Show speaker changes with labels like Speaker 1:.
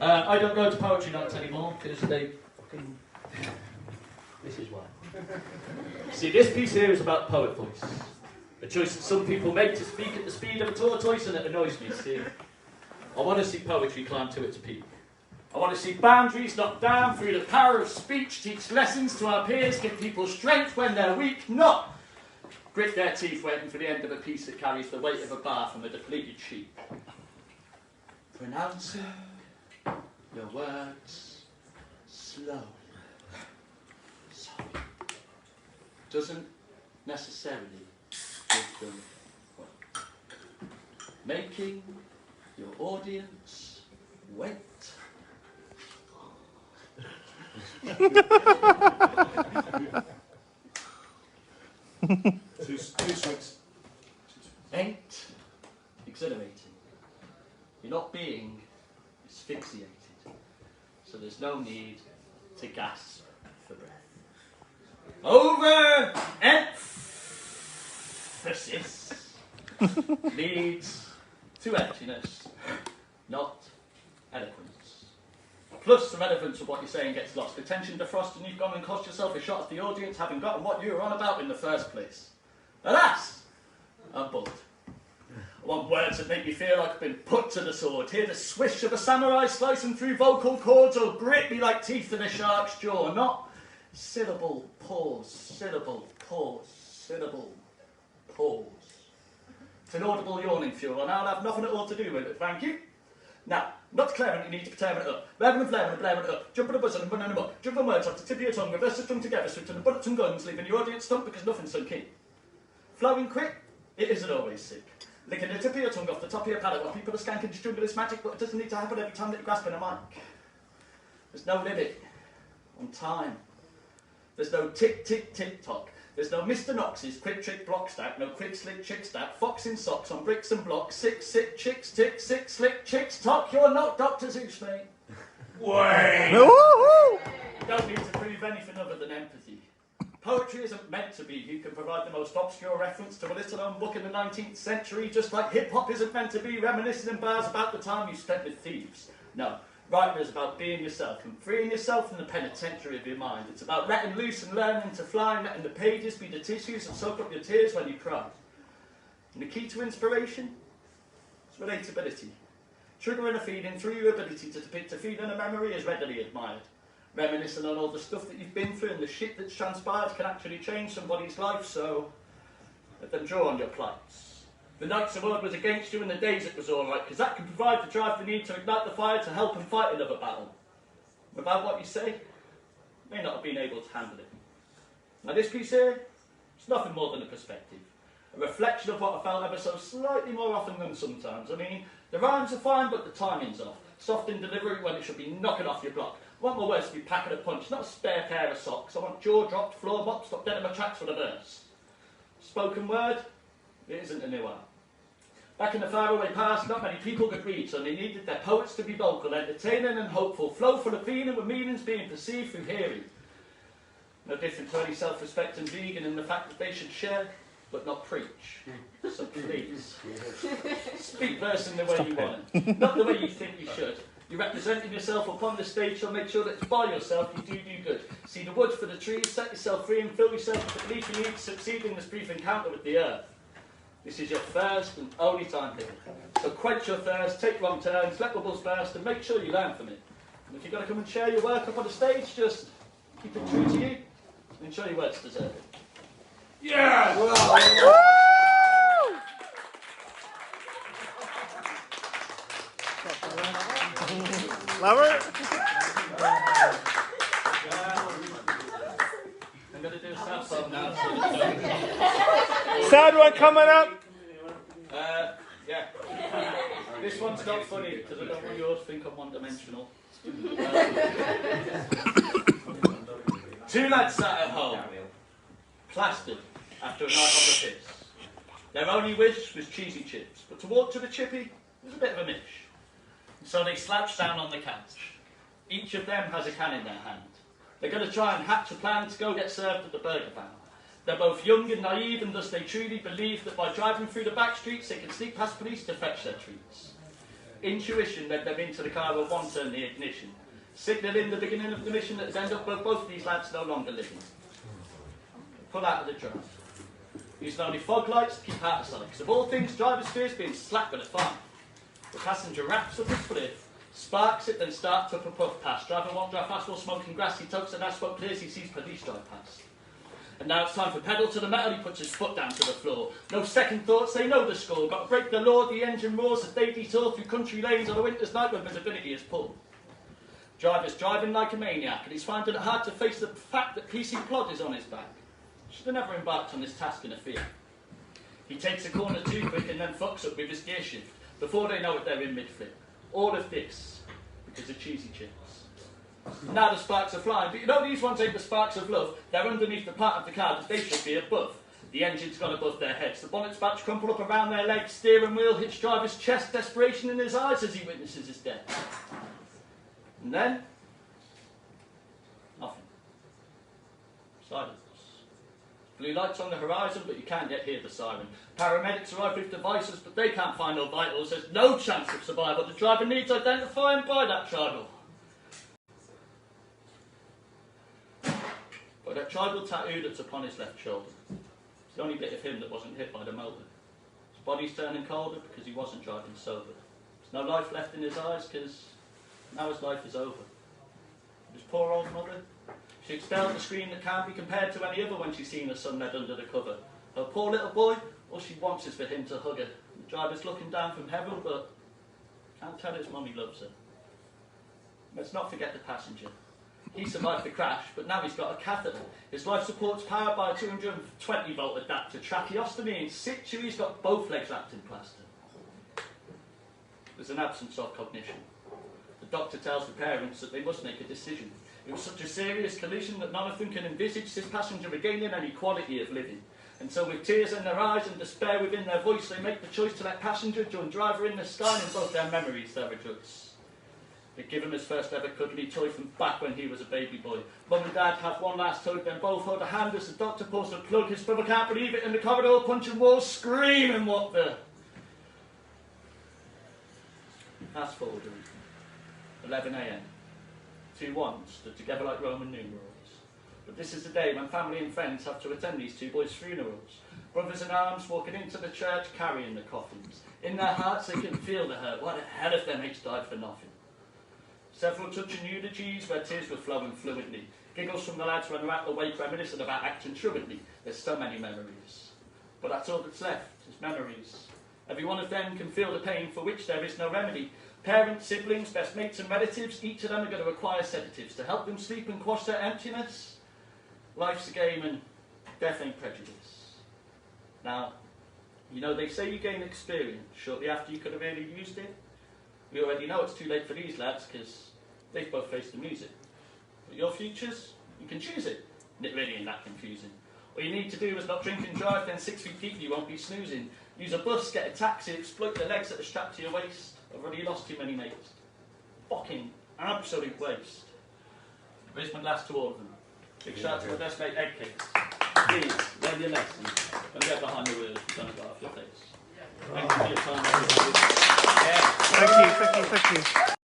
Speaker 1: I don't go to poetry nights anymore because they fucking... This is why. See, this piece here is about poet voice. A choice that some people make to speak at the speed of a tortoise, and it annoys me, see. I want to see poetry climb to its peak. I want to see boundaries knocked down through the power of speech, teach lessons to our peers, give people strength when they're weak, not grit their teeth waiting for the end of a piece that carries the weight of a bar from a depleted sheep. Pronouncing your words slowly. Sorry. Doesn't necessarily give them weight. Making your audience wait.
Speaker 2: Two swings.
Speaker 1: Ain't exhilarating. You're not being asphyxiated, so there's no need to gasp for breath. Over emphasis leads to emptiness, not eloquence. Plus, the relevance of what you're saying gets lost. Attention defrost, and you've gone and cost yourself a shot at the audience, having gotten what you were on about in the first place. Alas, I'm bored. I want words that make me feel like I've been put to the sword. Hear the swish of a samurai slicing through vocal cords, or grip me like teeth in a shark's jaw. Not syllable, pause, syllable, pause, syllable, pause. It's an audible yawning fuel, and I'll have nothing at all to do with it, thank you. Now, not declaring you need to be tearing it up. Revving and flaring and blaring it up. Jumping a buzzer and running them up. Jumping words off the tip of your tongue. Reverse the tongue together, switching the bullets and guns, leaving your audience stumped because nothing's sunk in. Flowing quick, it isn't always sick. Licking the tip of your tongue off the top of your palate while people are skanking to jungle is magic, but it doesn't need to happen every time that you're grasping a mic. There's no limit on time. There's no tick, tick, tick, tock. There's no Mr. Knox's quick trick block stack, no quick slick chick stack, fox in socks on bricks and blocks, sick chicks tick, sick slick chicks talk. You're not Dr. Zeus, mate.
Speaker 2: Way!
Speaker 1: You don't need to prove anything other than empathy. Poetry isn't meant to be who can provide the most obscure reference to a little-known book in the 19th century, just like hip-hop isn't meant to be reminiscing in bars about the time you spent with thieves. No. Writing is about being yourself and freeing yourself from the penitentiary of your mind. It's about letting loose and learning to fly and letting the pages be the tissues that soak up your tears when you cry. And the key to inspiration is relatability. Triggering a feeling through your ability to depict a feeling and a memory is readily admired. Reminiscing on all the stuff that you've been through and the shit that's transpired can actually change somebody's life, so let them draw on your plights. The nights the world was against you and the days it was alright, because that can provide the drive the need to ignite the fire to help and fight another battle. Without what you say, you may not have been able to handle it. Now this piece here, it's nothing more than a perspective. A reflection of what I felt ever so slightly more often than sometimes. I mean, the rhymes are fine, but the timing's off. Soft in delivery when it should be knocking off your block. I want my words to be packing a punch, not a spare pair of socks. I want jaw dropped, floor mopped, stop dead in my tracks with a verse. Spoken word, it isn't a new art. Back in the faraway past, not many people could read, so they needed their poets to be vocal, entertaining and hopeful, flow full of feeling with meanings being perceived through hearing. No different to any self-respecting vegan in the fact that they should share, but not preach. So please, speak verse in the way you want it, not the way you think you should. You're representing yourself upon the stage, so make sure that it's by yourself you do good. See the wood for the trees, set yourself free and fill yourself with the belief you need to succeed in this brief encounter with the earth. This is your first and only time here. So quench your thirst, take wrong turns, let bubbles burst, and make sure you learn from it. And if you've got to come and share your work up on the stage, just keep it true to you and ensure your words deserve it.
Speaker 2: Yeah!
Speaker 3: Lover?
Speaker 1: I'm going to do a sad song now.
Speaker 3: Sad one coming up.
Speaker 1: Yeah. This one's not funny because I don't want you all to think I'm one-dimensional. Two lads sat at home, plastered after a night on the piss. Their only wish was cheesy chips, but to walk to the chippy was a bit of a mish. So they slouched down on the couch. Each of them has a can in their hand. They're going to try and hatch a plan to go get served at the burger van. They're both young and naive, and thus they truly believe that by driving through the back streets they can sneak past police to fetch their treats. Intuition led them into the car with one turn the ignition, signalling the beginning of the mission that has ended up with both of these lads no longer living. Pull out of the drive. Using only fog lights to keep out of sight, because of all things, driver's fears being slapped with a fine. The passenger wraps up his flip, sparks it, then starts up a puff past. Driver won't drive fast while smoking grass. He tugs and as smoke clears, he sees police drive past. And now it's time for pedal to the metal, he puts his foot down to the floor. No second thoughts, they know the score. Got to break the law, the engine roars as they detour through country lanes on a winter's night when visibility is poor. Driver's driving like a maniac, and he's finding it hard to face the fact that PC Plod is on his back. Should have never embarked on this task in a fear. He takes a corner too quick and then fucks up with his gear shift. Before they know it, they're in mid-flip. All of this because of cheesy chips. Now the sparks are flying, but you know these ones ain't the sparks of love. They're underneath the part of the car that they should be above. The engine's gone above their heads. The bonnet's about to crumple up around their legs. Steering wheel hits driver's chest. Desperation in his eyes as he witnesses his death. And then, nothing. Silence. Blue lights on the horizon, but you can't yet hear the siren. Paramedics arrive with devices, but they can't find no vitals. There's no chance of survival. The driver needs identifying by that tribal. By that tribal tattoo that's upon his left shoulder. It's the only bit of him that wasn't hit by the motor. His body's turning colder because he wasn't driving sober. There's no life left in his eyes because now his life is over. His poor old mother. She expelled the scream that can't be compared to any other when she's seen her son led under the cover. Her poor little boy, all she wants is for him to hug her. The driver's looking down from heaven, but can't tell his mummy loves her. Let's not forget the passenger. He survived the crash, but now he's got a catheter. His life support's powered by a 220 volt adapter. Tracheostomy in situ, he's got both legs wrapped in plaster. There's an absence of cognition. The doctor tells the parents that they must make a decision. It was such a serious collision that none of them can envisage this passenger regaining any quality of living. And so with tears in their eyes and despair within their voice, they make the choice to let passenger join driver in the sky, and in both their memories they rejoice. They give him his first ever cuddly toy from back when he was a baby boy. Mum and Dad have one last hug, then both hold a hand as the doctor pulls the plug. His brother can't believe it in the corridor, punching walls, screaming what the... Fast forward, 11 AM. 2 ones stood together like Roman numerals. But this is the day when family and friends have to attend these two boys' funerals. Brothers in arms walking into the church carrying the coffins. In their hearts they can feel the hurt. Why the hell if their mates died for nothing? Several touching eulogies where tears were flowing fluently. Giggles from the lads when they're at the wake reminiscent about acting truantly. There's so many memories. But that's all that's left, is memories. Every one of them can feel the pain for which there is no remedy. Parents, siblings, best mates and relatives, each of them are going to require sedatives to help them sleep and quash their emptiness. Life's a game and death ain't prejudice. Now, you know they say you gain experience shortly after you could have really used it. We already know it's too late for these lads because they've both faced the music. But your futures, you can choose it. And it really ain't that confusing. All you need to do is not drink and drive, then 6 feet deep you won't be snoozing. Use a bus, get a taxi, exploit the legs that are strapped to your waist. I've already lost too many mates. Fucking absolute waste. Raise my glass to all of them. Big shout out to my best mate, Egg Cakes. Please, learn your lesson. Don't get behind the wheel if you've done it off your face. Thank you for your time.
Speaker 3: Thank you.